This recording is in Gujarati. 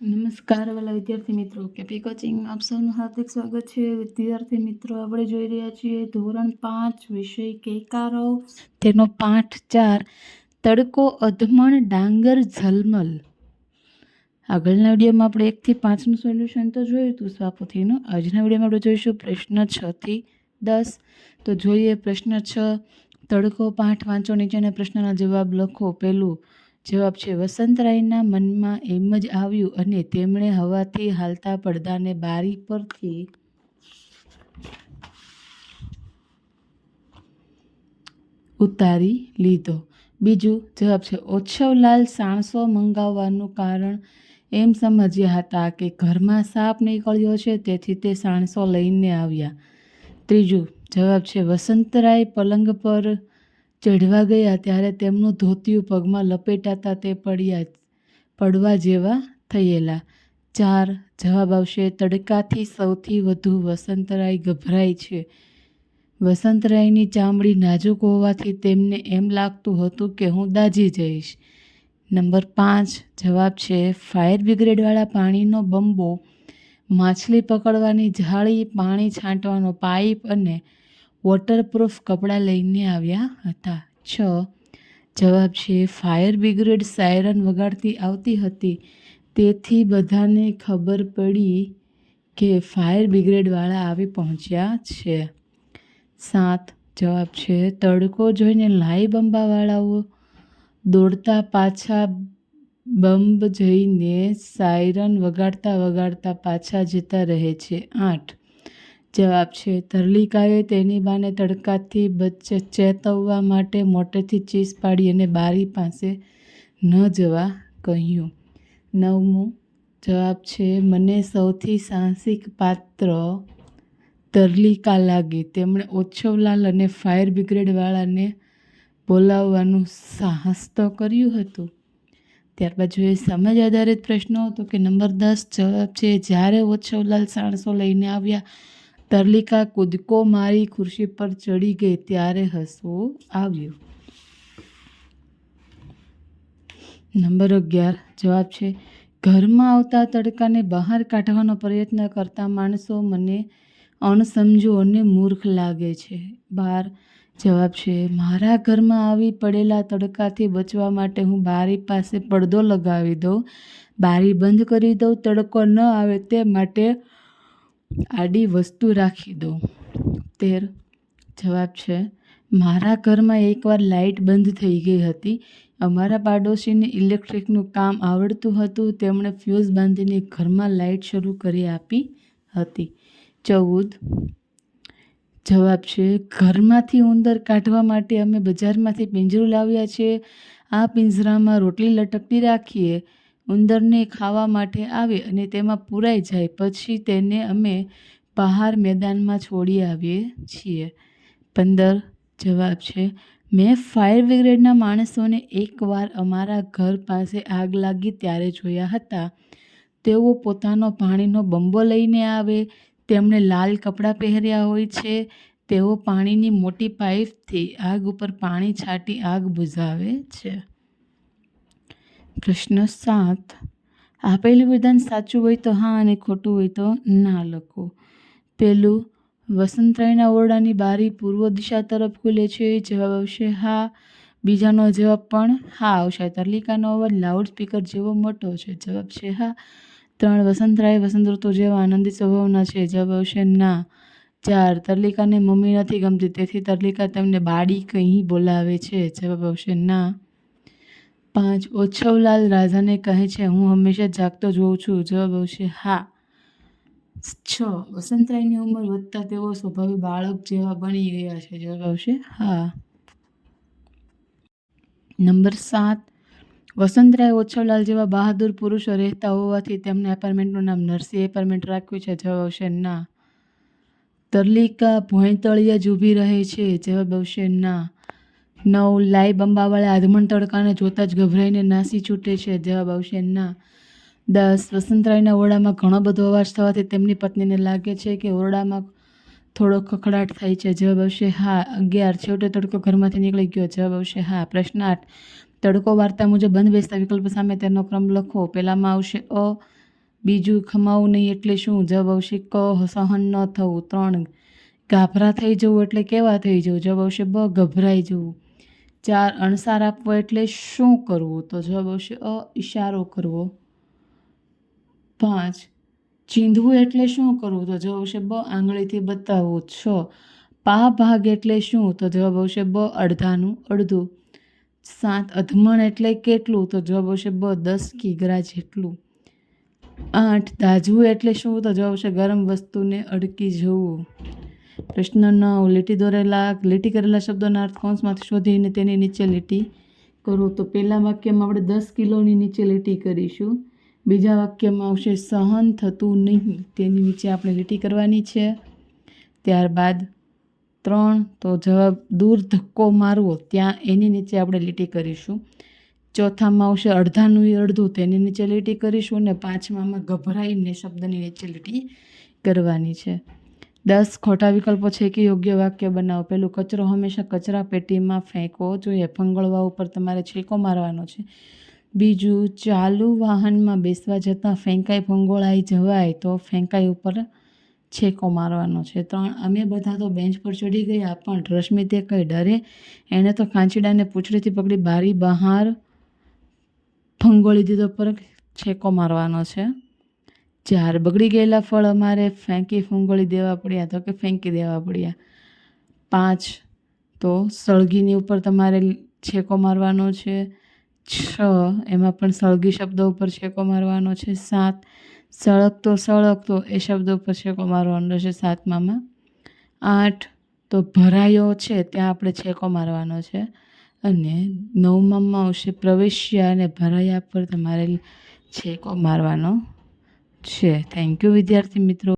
નમસ્કાર વાલા વિદ્યાર્થી મિત્રો, કેપી કોચિંગ આપ સૌનું હાર્દિક સ્વાગત છે. વિદ્યાર્થી મિત્રો, આપણે જોઈ રહ્યા છીએ ધોરણ 5 વિષય કેકારો, તેનો પાઠ 4 તડકો અધમણ ડાંગર ઝલમલ. આગળના વિડીયોમાં આપણે 1 થી 5નું સોલ્યુશન તો જોયું હતું સ્વાપોથીનું. આજના વિડીયોમાં આપણે જોઈશું પ્રશ્ન 6 થી 10. તો જોઈએ પ્રશ્ન 6. તડકો પાઠ વાંચો, નીચેના પ્રશ્નના જવાબ લખો. પહેલું જવાબ છે વસંતરાયના મનમાં એમ જ આવ્યું અને તેમણે હવાથી હાલતા પડદાને બારી પરથી ઉતારી લીધો. બીજું જવાબ છે ઓછવલાલ સાણસો મંગાવવાનું કારણ એમ સમજ્યા હતા કે ઘરમાં સાપ નીકળ્યો છે, તેથી તે સાણસો લઈને આવ્યા. ત્રીજું જવાબ છે વસંતરાય પલંગ પર ચઢવા ગયા ત્યારે તેમનું ધોતિયું પગમાં લપેટાતા તે પડવા જેવા થયેલા. 4 જવાબ આવશે તડકાથી સૌથી વધુ વસંતરાય ગભરાય છે. વસંતરાયની ચામડી નાજુક હોવાથી તેમને એમ લાગતું હતું કે હું દાઝી જઈશ. નંબર 5 જવાબ છે ફાયર બ્રિગેડવાળા પાણીનો બંબો, માછલી પકડવાની જાળી, પાણી છાંટવાનો પાઇપ અને વોટરપ્રૂફ કપડાં લઈને આવ્યા હતા. 6 જવાબ છે ફાયર બ્રિગેડ સાયરન વગાડતી આવતી હતી, તેથી બધાને ખબર પડી કે ફાયર બ્રિગેડવાળા આવી પહોંચ્યા છે. 7 જવાબ છે તડકો જોઈને લાઈ બંબાવાળાઓ દોડતા પાછા બંબ જઈને સાયરન વગાડતા વગાડતા પાછા જતા રહે છે. 8 જવાબ છે તરલિકાએ તેની બાને તડકાથી ચેતવવા માટે મોટેથી ચીસ પાડી અને બારી પાસે ન જવા કહ્યું. 9મું જવાબ છે મને સૌથી સાહસિક પાત્ર તરલિકા લાગી. તેમણે ઓછવલાલ અને ફાયર બ્રિગેડવાળાને બોલાવવાનું સાહસ તો કર્યું હતું. ત્યારબાદ જોઈએ સમજ આધારિત પ્રશ્નો. તો કે નંબર 10 જવાબ છે જ્યારે ઓછવલાલ સાણસો લઈને આવ્યા, તરલિકા કૂદકો મારી ખુરશી પર ચડી ગઈ ત્યારે હસવું આવ્યું. નંબર 11 જવાબ છે ઘરમાં આવતા તડકાને બહાર કાઢવાનો પ્રયત્ન કરતા માણસો મને અણસમજુ અને મૂર્ખ લાગે છે. 12 જવાબ છે મારા ઘરમાં આવી પડેલા તડકાથી બચવા માટે હું બારી પાસે પડદો લગાવી દઉં, બારી બંધ કરી દઉં, તડકો ન આવે તે માટે આડી વસ્તુ રાખી દઉં. 13 જવાબ છે મારા ઘરમાં એકવાર લાઇટ બંધ થઈ ગઈ હતી. અમારા પાડોશીને ઇલેક્ટ્રિકનું કામ આવડતું હતું, તેમણે ફ્યુઝ બાંધીને ઘરમાં લાઇટ શરૂ કરી આપી હતી. 14 જવાબ છે ઘરમાંથી ઉંદર કાઢવા માટે અમે બજારમાંથી પિંજરું લાવ્યા છે. આ પિંજરામાં રોટલી લટકતી રાખીએ, ઉંદરને ખાવા માટે આવે અને તેમાં પૂરાઈ જાય પછી તેને અમે બહાર મેદાનમાં છોડી આવીએ છીએ. 15 જવાબ છે મેં ફાયર બ્રિગેડના માણસોને એકવાર અમારા ઘર પાસે આગ લાગી ત્યારે જોયા હતા. તેઓ પોતાનો પાણીનો બંબો લઈને આવે, તેમણે લાલ કપડાં પહેર્યા હોય છે, તેઓ પાણીની મોટી પાઇપથી આગ ઉપર પાણી છાંટી આગ બુઝાવે છે. પ્રશ્ન 7 આપેલું વિધાન સાચું હોય તો હા અને ખોટું હોય તો ના લખો. પહેલું વસંતરાયના ઓરડાની બારી પૂર્વ દિશા તરફ ખુલે છે. જવાબ આવશે હા. બીજાનો જવાબ પણ હા આવશે. તરલિકાનો અવાજ લાઉડ સ્પીકર જેવો મોટો છે. જવાબ છે હા. 3 વસંતરાય વસંત ઋતુ જેવા આનંદી સ્વભાવના છે. જવાબ આવશે ના. 4 તરલિકાને મમ્મી નથી ગમતી, તેથી તરલિકા તેમને બાડી કહી બોલાવે છે. જવાબ આવશે ના. 5 ઓછવલાલ રાજાને કહે છે હું હંમેશા જાગતો જ હોઉં છું. જવાબ આવશે હા. 6 વસંતરાયની ઉંમર વધતા તેઓ સ્વભાવી બાળક જેવા બની ગયા છે. જવાબ આવશે હા. નંબર 7 વસંતરાય ઓછવલાલ જેવા બહાદુર પુરુષો રહેતા હોવાથી તેમને એપાર્ટમેન્ટનું નામ નરસિંહ એપાર્ટમેન્ટ રાખ્યું છે. જવાબ આવશે ના. તરલિકા ભોંયતળિયે જ ઊભી રહે છે. જવાબ આવશે ના. 9 લાઈ બંબાવાળા આધમણ તડકાને જોતા જ ગભરાઈને નાસી છૂટે છે. જવાબ આવશે ના. 10 વસંતરાયના ઓરડામાં ઘણો બધો અવાજ થવાથી તેમની પત્નીને લાગે છે કે ઓરડામાં થોડો ખખડાટ થાય છે. જવાબ આવશે હા. 11 છેવટે તડકો ઘરમાંથી નીકળી ગયો. જવાબ આવશે હા. પ્રશ્ન 8 તડકો વાર્તા મુજબ બંધ બેસતા વિકલ્પ સામે તેનો ક્રમ લખો. પહેલામાં આવશે અ બીજું ખમાવું નહીં એટલે શું? જવાબ આવશે ક, સહન ન થવું. 3 ગાભરા થઈ જવું એટલે કેવા થઈ જવું? જવાબ આવશે બ, ગભરાઈ જવું. 4 અણસાર આપવો એટલે શું કરવું? તો જવાબ આવશે અ, ઈશારો કરવો. 5 ચીંધવું એટલે શું કરવું? તો જવાબ આવશે બ, આંગળીથી બતાવવું. 6 પા ભાગ એટલે શું? તો જવાબ આવશે બ, અડધાનું અડધું. 7 અધમણ એટલે કેટલું? તો જવાબ આવશે બ, 10 કિગ્રા જેટલું. 8 દાઝવું એટલે શું? તો જવાબ આવશે ગરમ વસ્તુને અડકી જવું. પ્રશ્ન 9 લીટી કરેલા શબ્દોના અર્થ કૌંસમાંથી શોધીને તેની નીચે લીટી કરો. તો પહેલા વાક્યમાં આપણે 10 કિલોની નીચે લીટી કરીશું. બીજા વાક્યમાં આવશે સહન થતું નહીં, તેની નીચે આપણે લીટી કરવાની છે. ત્યારબાદ 3 તો જવાબ દૂર ધક્કો મારવો, ત્યાં એની નીચે આપણે લીટી કરીશું. ચોથામાં આવશે અડધાનું અડધું, તેની નીચે લીટી કરીશું. અને 5મામાં ગભરાઈને શબ્દની નીચે લીટી કરવાની છે. 10 ખોટા વિકલ્પો છે કે યોગ્ય વાક્ય બનાવો. પહેલું, કચરો હંમેશા કચરા પેટીમાં ફેંકવો જોઈએ. ફંગોળવા ઉપર તમારે છેકો મારવાનો છે. બીજું, ચાલુ વાહનમાં બેસવા જતાં ફેંકાઈ ફંગોળાઈ જવાય તો ફેંકાઈ ઉપર છેકો મારવાનો છે. 3 અમે બધા તો બેન્ચ પર ચડી ગયા પણ રશ્મિ તે કંઈ ડરે? એણે તો કાંચીડાને પૂંછડીથી પકડી બારી બહાર ફંગોળી દીધો પર છેકો મારવાનો છે. 4 બગડી ગયેલા ફળ અમારે ફેંકી ફંગોળી દેવા પડ્યા, તો કે ફેંકી દેવા પડ્યા. 5 તો સળગીની ઉપર તમારે છેકો મારવાનો છે. 6 એમાં પણ સળગી શબ્દ ઉપર છેકો મારવાનો છે. 7 સળગતો એ શબ્દ ઉપર છેકો મારવાનો છે 7મામાં. 8 તો ભરાયો છે ત્યાં આપણે છેકો મારવાનો છે. અને 9મામાં આવશે પ્રવેશ્યા અને ભરાયા પર તમારે છેકો મારવાનો છે. થેન્ક યુ વિદ્યાર્થી મિત્રો.